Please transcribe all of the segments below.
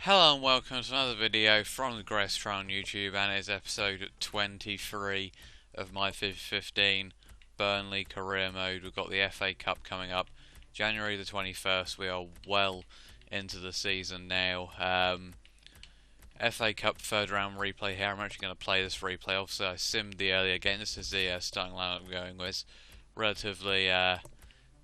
Hello and welcome to another video from the Grace Trial on YouTube, and it's episode 23 of my FIFA 15 Burnley career mode. We've got the FA Cup coming up January the 21st. We are well into the season now. FA Cup third round replay here. I'm actually going to play this replay. Obviously I simmed the earlier game. This is the starting lineup I'm going with. Relatively well,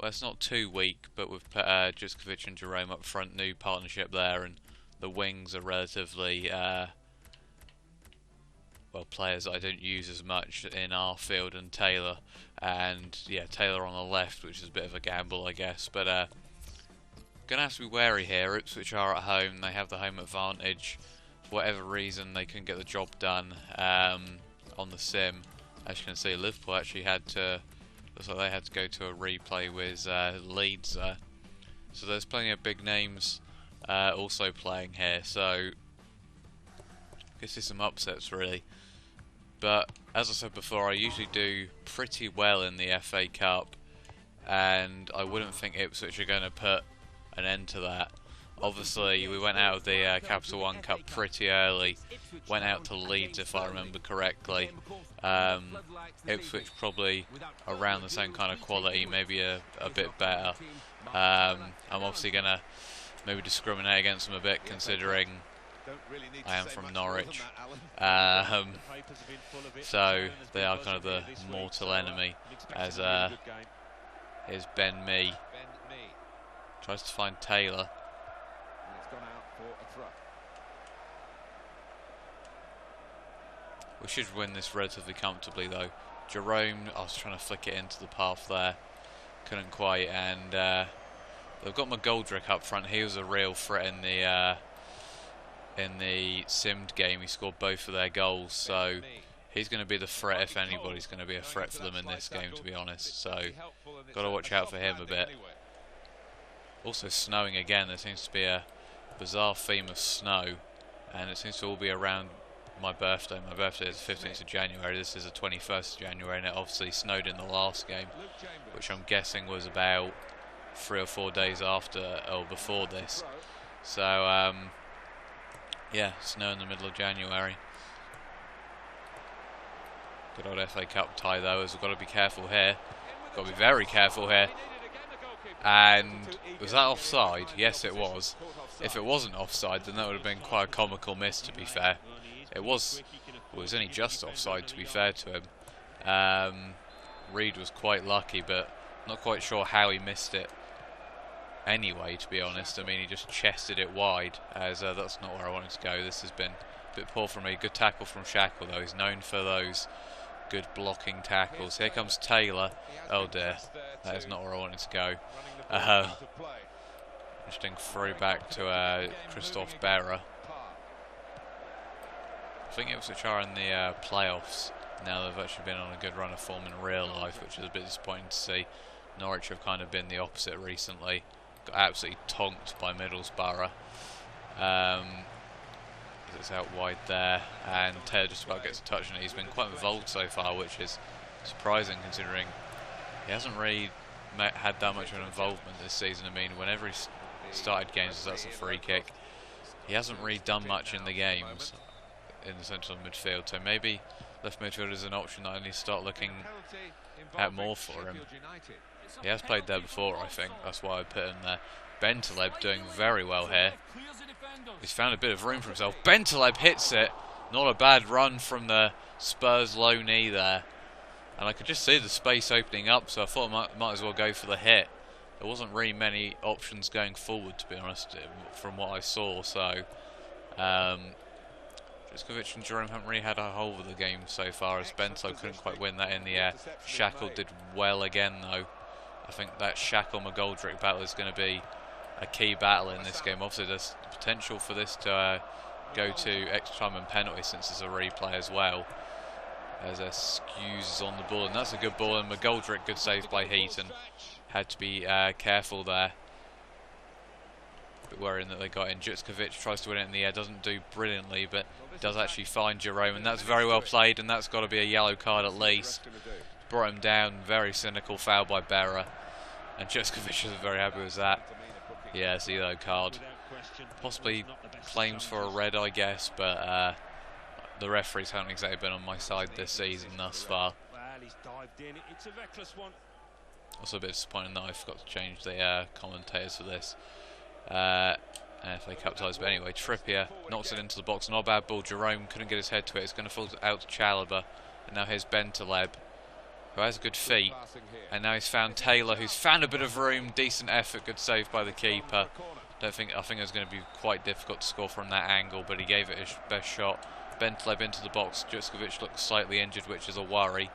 it's not too weak, but we've put Juskovic and Jerome up front, new partnership there, and the wings are relatively well, players I don't use as much in our field, and Taylor, and yeah, Taylor on the left, which is a bit of a gamble I guess, but gonna have to be wary here. Ipswich are at home, they have the home advantage. For whatever reason they couldn't get the job done on the sim. As you can see, Liverpool actually had to, looks like they had to go to a replay with Leeds there. So there's plenty of big names also playing here, so I can see some upsets really. But as I said before, I usually do pretty well in the FA Cup, and I wouldn't think Ipswich are going to put an end to that. Obviously we went out of the Capital One Cup pretty early, went out to Leeds if I remember correctly. Ipswich probably around the same kind of quality, maybe a bit better. I'm obviously going to maybe discriminate against them a bit, considering I am from Norwich. So they are kind of the mortal enemy, as is Ben Mee. Tries to find Taylor. We should win this relatively comfortably though. Jerome, I was trying to flick it into the path there, couldn't quite, and they've got McGoldrick up front. He was a real threat in the simmed game. He scored both of their goals, so he's going to be the threat if anybody's going to be a threat for them in this game, to be honest. So got to watch out for him a bit. Also snowing again. There seems to be a bizarre theme of snow, and it seems to all be around my birthday. My birthday is the 15th of January. This is the 21st of January, and it obviously snowed in the last game, which I'm guessing was about 3 or 4 days after or before this. So yeah, snow in the middle of January. Good old FA Cup tie though, as we've got to be careful here. Got to be very careful here. And was that offside? Yes, it was. If it wasn't offside, then that would have been quite a comical miss, to be fair. It was only just offside, to be fair to him. Reed was quite lucky, but not quite sure how he missed it anyway, to be honest. I mean, he just chested it wide, as that's not where I wanted to go. This has been a bit poor from me. Good tackle from Shackle though. He's known for those good blocking tackles. Here comes Taylor. Oh dear, that is not where I wanted to go. Interesting throwback to Christophe Berra. I think Ipswich are in the playoffs now. They've actually been on a good run of form in real life, which is a bit disappointing to see. Norwich have kind of been the opposite recently. Got absolutely tonked by Middlesbrough. It's out wide there, and Taylor just about gets a touch on it. He's been quite involved so far, which is surprising considering he hasn't really had that much of an involvement this season. I mean, whenever he's started games, that's a free kick. He hasn't really done much in the games in the central midfield, so maybe left midfield is an option that I need to start looking at more for him. He has played there before, I think. That's why I put him there. Bentaleb doing very well here. He's found a bit of room for himself. Bentaleb hits it. Not a bad run from the Spurs low knee there. And I could just see the space opening up, so I thought I might as well go for the hit. There wasn't really many options going forward, to be honest, from what I saw. So Juskovic and Jerome haven't really had a hold of the game so far, as Bento couldn't quite win that in the air. Shackle did well again though. I think that Shackle-McGoldrick battle is going to be a key battle in this game. Obviously there's potential for this to go to extra time and penalty, since it's a replay as well. As Skews on the ball, and that's a good ball, and McGoldrick, good save by Heaton. Had to be careful there. Bit worrying that they got in. Juskovic tries to win it in the air, doesn't do brilliantly, but does actually find Jerome, and that's very well played, and that's got to be a yellow card at least. Brought him down, very cynical foul by Berra, and Juskovic is very happy with that. Yeah, it's a yellow card. Possibly claims for a red, I guess, but the referees haven't exactly been on my side this season thus far. Also a bit disappointing that I forgot to change the commentators for this. FA Cup ties, but anyway, Trippier knocks it into the box. Not a bad ball. Jerome couldn't get his head to it. It's going to fall out to Chalobah. And now here's Bentaleb, who has good feet. And now he's found Taylor, who's found a bit of room. Decent effort, good save by the keeper. I think it was going to be quite difficult to score from that angle, but he gave it his best shot. Bentaleb into the box. Jutskovic looks slightly injured, which is a worry,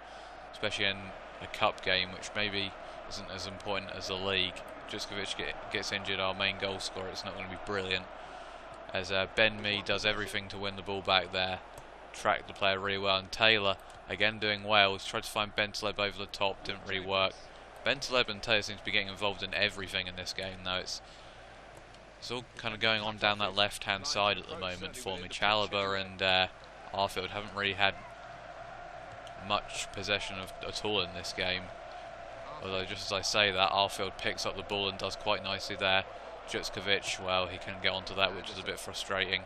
especially in a cup game, which maybe isn't as important as the league. Jutskovic gets injured, our main goal scorer. It's not going to be brilliant, as Ben Mee does everything to win the ball back there. Tracked the player really well, and Taylor again doing well. He's tried to find Bentaleb over the top, didn't really work. Bentaleb and Taylor seem to be getting involved in everything in this game, though. It's all kind of going on down that left-hand side at the moment for me. Chalobah and Arfield haven't really had much possession at all in this game. Although, just as I say that, Arfield picks up the ball and does quite nicely there. Jutskovic, well, he couldn't get onto that, which is a bit frustrating.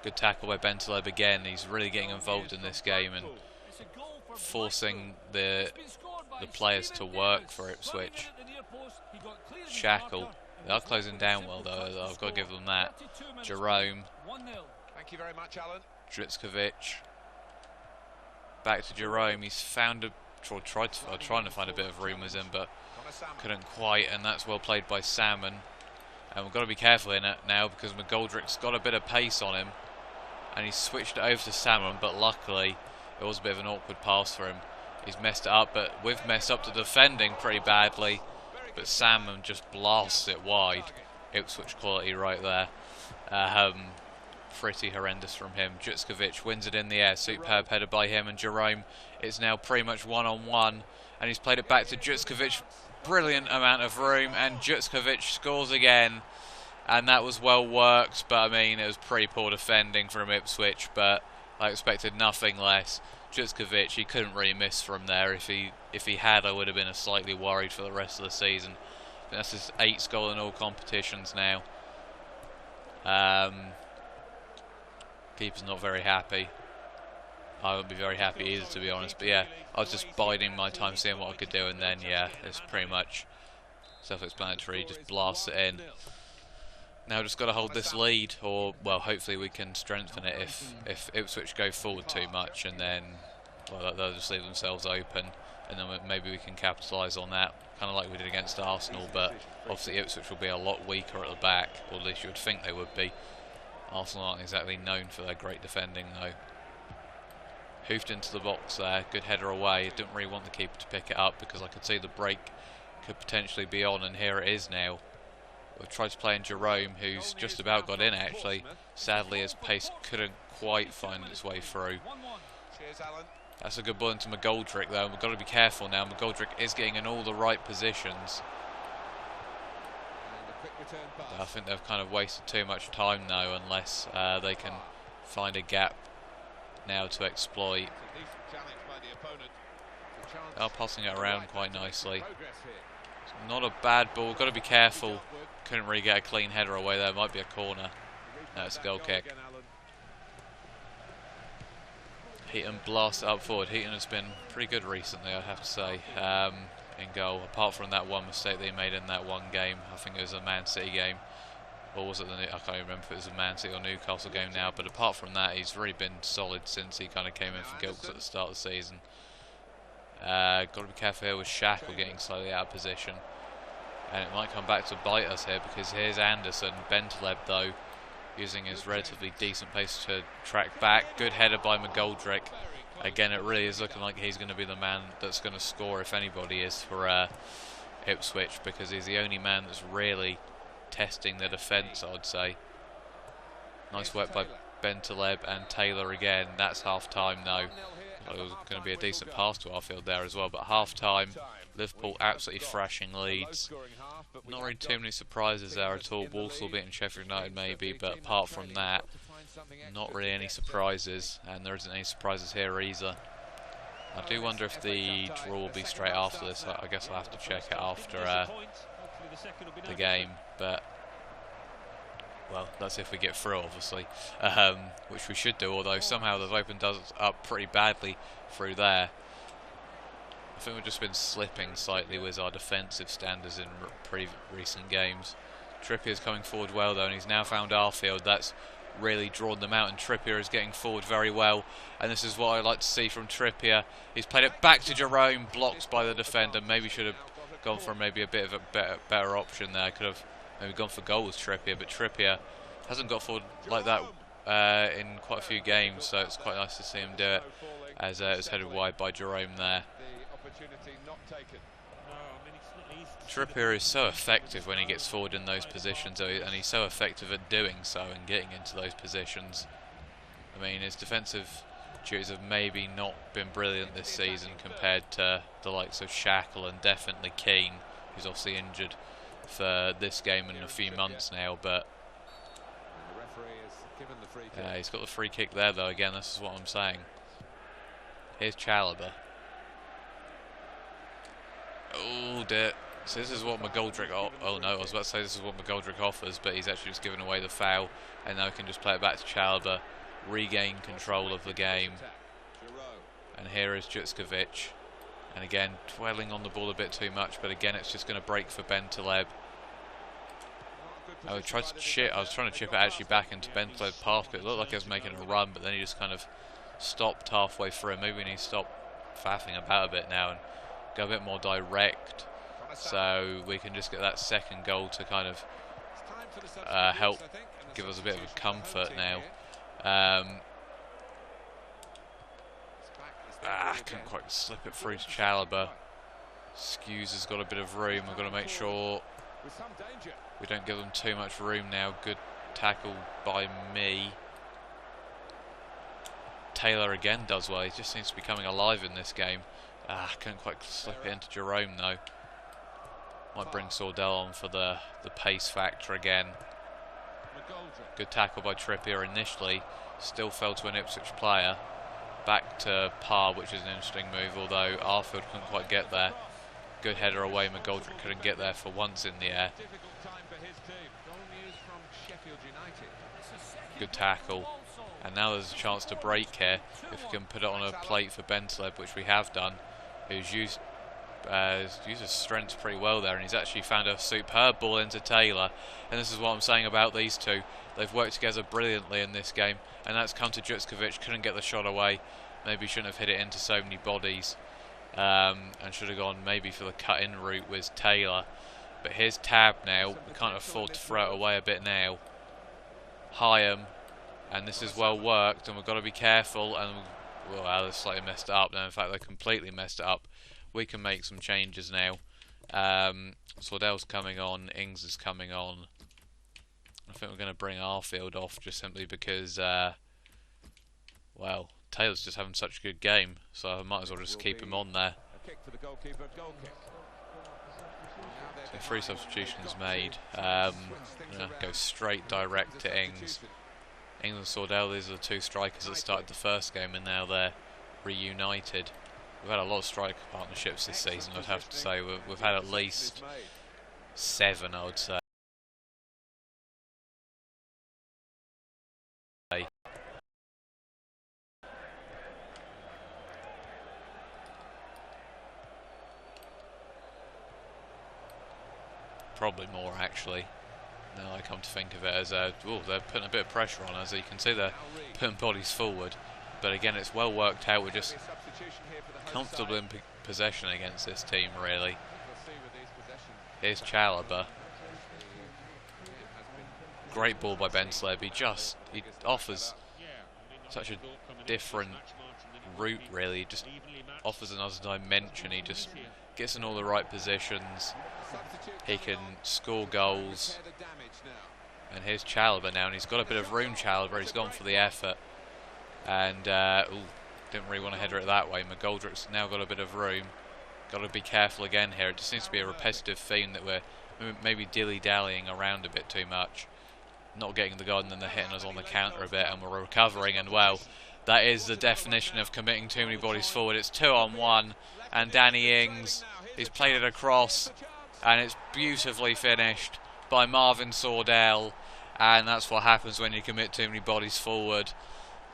Good tackle by Bentaleb again. He's really getting involved in this game and forcing the players to work for Ipswich. Shackle. They are closing down well, though. I've got to give them that. Jerome. Thank you very much, Alan. Jutskovic. Back to Jerome. He's found trying to find a bit of room with him, but couldn't quite. And that's well played by Salmon. And we've got to be careful in it now because McGoldrick's got a bit of pace on him, and he's switched it over to Salmon. But luckily, it was a bit of an awkward pass for him. He's messed it up, but we've messed up the defending pretty badly. But Salmon just blasts it wide. Ipswich quality right there. Pretty horrendous from him. Jutskovic wins it in the air. Superb header by him, and Jerome is now pretty much one-on-one. And he's played it back to Jutskovic. Brilliant amount of room, and Jutskovic scores again. And that was well worked, but I mean, it was pretty poor defending from Ipswich, but I expected nothing less. Jutskovic, he couldn't really miss from there. If he had, I would have been slightly worried for the rest of the season. I think that's his 8th goal in all competitions now. Keeper's not very happy. I wouldn't be very happy either, to be honest. But yeah, I was just biding my time, seeing what I could do, and then yeah, it's pretty much self-explanatory. Just blast it in. Now just got to hold this lead, or well, hopefully we can strengthen it if Ipswich go forward too much, and then well, they'll just leave themselves open, and then maybe we can capitalise on that, kind of like we did against Arsenal. But obviously Ipswich will be a lot weaker at the back, or at least you would think they would be. Arsenal aren't exactly known for their great defending, though. Hoofed into the box there, good header away. Didn't really want the keeper to pick it up because I could see the break could potentially be on, and here it is now. We've tried to play in Jerome, who's just about got in actually. Sadly, his pace couldn't quite find its way through. That's a good ball into McGoldrick, though. We've got to be careful now. McGoldrick is getting in all the right positions. I think they've kind of wasted too much time now, unless they can find a gap now to exploit. They are passing it around quite nicely. It's not a bad ball. Got to be careful. Couldn't really get a clean header away there. Might be a corner. No, it's a goal kick. Heaton blasts it up forward. Heaton has been pretty good recently, I have to say, in goal. Apart from that one mistake they made in that one game. I think it was a Man City game. Or was it I can't remember if it was a Man City or Newcastle game now. But apart from that, he's really been solid since he kind of came in for Gilks at the start of the season. Got to be careful here with Shackle getting slightly out of position. And it might come back to bite us here, because here's Anderson. Bentaleb, though, using his relatively decent pace to track back. Good header by McGoldrick. Again, it really is looking like he's going to be the man that's going to score, if anybody is, for Ipswich, because he's the only man that's really testing the defence, I'd say. Nice work by Bentaleb and Taylor again. That's half-time, though. It was going to be a decent pass to Arfield there as well, but half-time, Liverpool absolutely thrashing Leeds. Not really too many surprises there at all. Walsall beating Sheffield United maybe, but apart from that, not really any surprises, and there isn't any surprises here either. I do wonder if the draw will be straight after this. I guess I'll have to check it after the game, but well, that's if we get through, obviously, which we should do, although somehow they've opened us up pretty badly through there. I think we've just been slipping slightly with our defensive standards in pretty recent games. Trippier's coming forward well though, and he's now found Arfield. That's really drawn them out, and Trippier is getting forward very well, and this is what I like to see from Trippier. He's played it back to Jerome, blocked by the defender. Maybe should have gone for maybe a bit of a better option there. Could have maybe gone for goal with Trippier, but Trippier hasn't got forward like that in quite a few games, so it's quite nice to see him do it, as it was headed wide by Jerome there. Trippier is so effective when he gets forward in those positions, and he's so effective at doing so and getting into those positions. I mean, his defensive duties have maybe not been brilliant this season compared to the likes of Shackle and definitely Keane, who's obviously injured for this game in a few months now, but he's got the free kick there though. Again, this is what I'm saying. Here's Chalobah. Oh dear. So this is what McGoldrick... Oh no, I was about to say this is what McGoldrick offers, but he's actually just given away the foul, and now we can just play it back to Chalobah, regain control of the game. And here is Jutskovic, and again dwelling on the ball a bit too much, but again it's just going to break for Bentaleb. I was trying to chip it actually back into Bentaleb's path, but it looked like he was making a run, but then he just kind of stopped halfway through. Maybe we need to stop faffing about a bit now and go a bit more direct, so we can just get that second goal to kind of help give us a bit of comfort now. Couldn't quite slip it through to Chalobah. Skews has got a bit of room. We've got to make sure we don't give them too much room now. Good tackle by me. Taylor again does well. He just seems to be coming alive in this game. Couldn't quite slip it into Jerome though. Might bring Sordell on for the pace factor again. Good tackle by Trippier initially. Still fell to an Ipswich player. Back to par, which is an interesting move, although Arfield couldn't quite get there. Good header away. McGoldrick couldn't get there for once in the air. Good tackle. And now there's a chance to break here if we can put it on a plate for Bentaleb, which we have done, who's used his strengths pretty well there, and he's actually found a superb ball into Taylor. And this is what I'm saying about these two. They've worked together brilliantly in this game, and that's come to Jutskovic. Couldn't get the shot away. Maybe shouldn't have hit it into so many bodies, and should have gone maybe for the cut-in route with Taylor. But here's Tab now. We can't afford to throw it away a bit now. Hyam. And this is well worked, and we've got to be careful. And well, they slightly messed it up. No, in fact, they completely messed it up. We can make some changes now. Swardell's coming on. Ings is coming on. I think we're going to bring Arfield off just simply because, well, Taylor's just having such a good game, so I might as well just keep him on there. So 3 substitutions made. Go straight direct to Ings. Ings and Sordell, these are the 2 strikers that started the first game, and now they're reunited. We've had a lot of striker partnerships this season, I'd have to say. We've had at least 7, I would say. Probably more, actually. Now I come to think of it as they're putting a bit of pressure on us. You can see they're putting bodies forward, but again, it's well worked out. We're just comfortable in possession against this team, really. Here's Chalobah. Great ball by Bentaleb. He offers such a different route, really. He just offers another dimension. He just gets in all the right positions. He can score goals. And here's Chalobah now, and he's got a bit of room, Chalobah. He's gone for the effort. And, didn't really want to header it that way. McGoldrick's now got a bit of room. Got to be careful again here. It just seems to be a repetitive theme that we're maybe dilly-dallying around a bit too much. Not getting the goal, and then they're hitting us on the counter a bit, and we're recovering. And, well, That is the definition of committing too many bodies forward. It's 2-on-1, and Danny Ings, he's played it across, and it's beautifully finished by Marvin Sordell. And that's what happens when you commit too many bodies forward.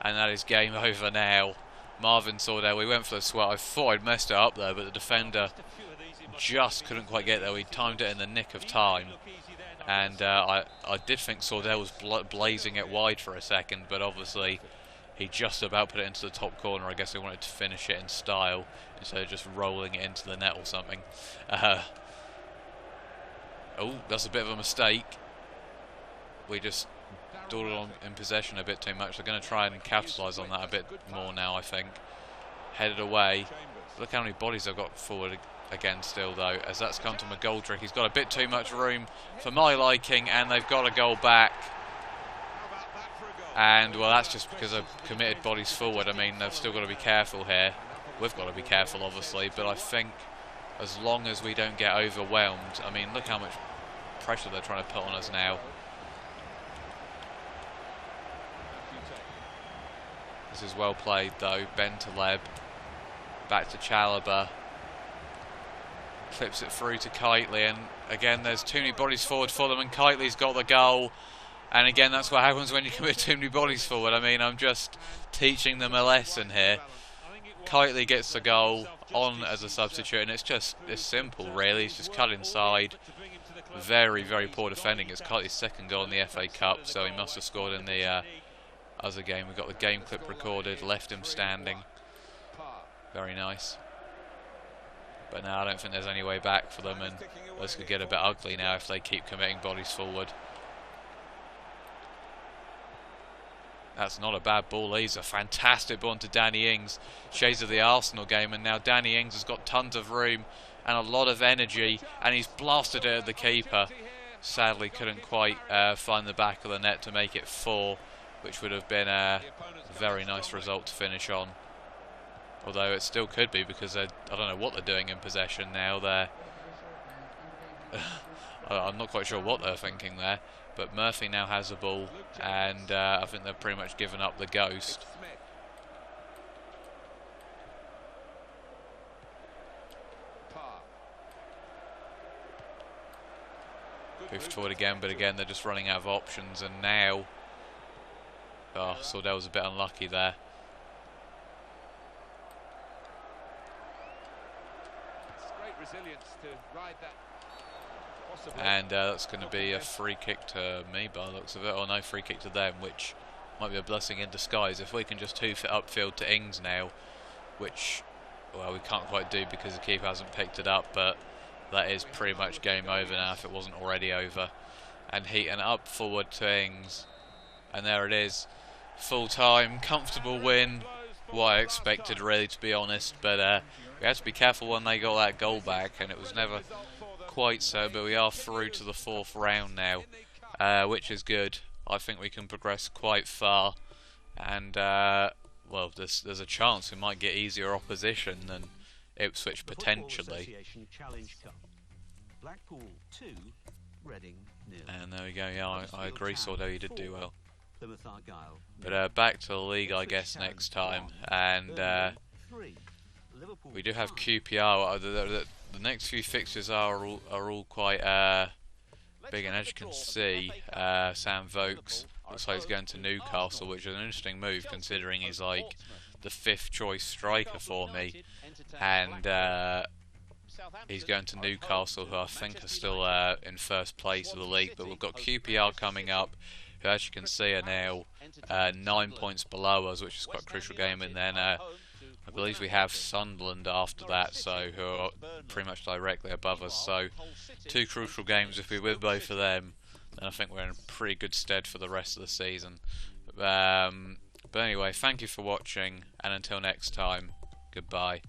And that is game over now. Marvin Sordell, we went for the sweat. I thought I'd messed it up there, but the defender just couldn't quite get there. We timed it in the nick of time. And I did think Sordell was blazing it wide for a second, but obviously he just about put it into the top corner. I guess he wanted to finish it in style instead of just rolling it into the net or something. Oh, that's a bit of a mistake. We just dawdled on in possession a bit too much. They're going to try and capitalise on that a bit more now, I think. Headed away. Look how many bodies I've got forward again still, though, as that's come to McGoldrick. He's got a bit too much room for my liking, and they've got a goal back. And, well, that's just because I've committed bodies forward. I mean, they've still got to be careful here. We've got to be careful, obviously, but I think as long as we don't get overwhelmed... I mean, look how much pressure they're trying to put on us now. This is well played, though. Ben Taleb. Back to Chalobah. Clips it through to Kitely, and again, there's too many bodies forward for them, and Kitely's got the goal. And again, that's what happens when you commit too many bodies forward. I mean, I'm just teaching them a lesson here. Kitely gets the goal on as a substitute, and it's simple, really. He's just cut inside. Very, very poor defending. It's Kitely's second goal in the FA Cup, so he must have scored in the other game. We've got the game clip recorded, left him standing. Very nice. But now I don't think there's any way back for them, and this could get a bit ugly now if they keep committing bodies forward. That's not a bad ball. He's a fantastic ball to Danny Ings. Shades of the Arsenal game, and now Danny Ings has got tons of room and a lot of energy, and he's blasted it at the keeper. Sadly couldn't quite find the back of the net to make it 4, which would have been a very nice result to finish on. Although it still could be, because I don't know what they're doing in possession now. I'm not quite sure what they're thinking there. But Murphy now has the ball, and I think they've pretty much given up the ghost. Moved forward again, but again they're just running out of options, and now... Oh, Sordell was a bit unlucky there. Great resilience to ride that. And that's going to be a free kick to me by the looks of it. Or no, free kick to them, which might be a blessing in disguise. If we can just hoof it upfield to Ings now, which, well, we can't quite do because the keeper hasn't picked it up, but that is pretty much game over now if it wasn't already over. And heating up forward to Ings. And there it is. Full time, comfortable win. What I expected, really, to be honest. But we had to be careful when they got that goal back, and it was never quite so, but we are through to the 4th round now, which is good. I think we can progress quite far, and well, there's a chance we might get easier opposition than Ipswich potentially. And there we go. Yeah, I agree, Sordell, you did do well. But back to the league, I guess, next time, and we do have QPR. The next few fixtures are all quite big, and as you can see, Sam Vokes looks like he's going to Newcastle, which is an interesting move considering he's like the 5th choice striker for me, and he's going to Newcastle, who I think are still in 1st place of the league. But we've got QPR coming up, who, as you can see, are now 9 points below us, which is quite a crucial game, and then I believe we have Sunderland after that, so who are pretty much directly above us. So 2 crucial games. If we win both of them, then I think we're in pretty good stead for the rest of the season. But anyway, thank you for watching, and until next time, goodbye.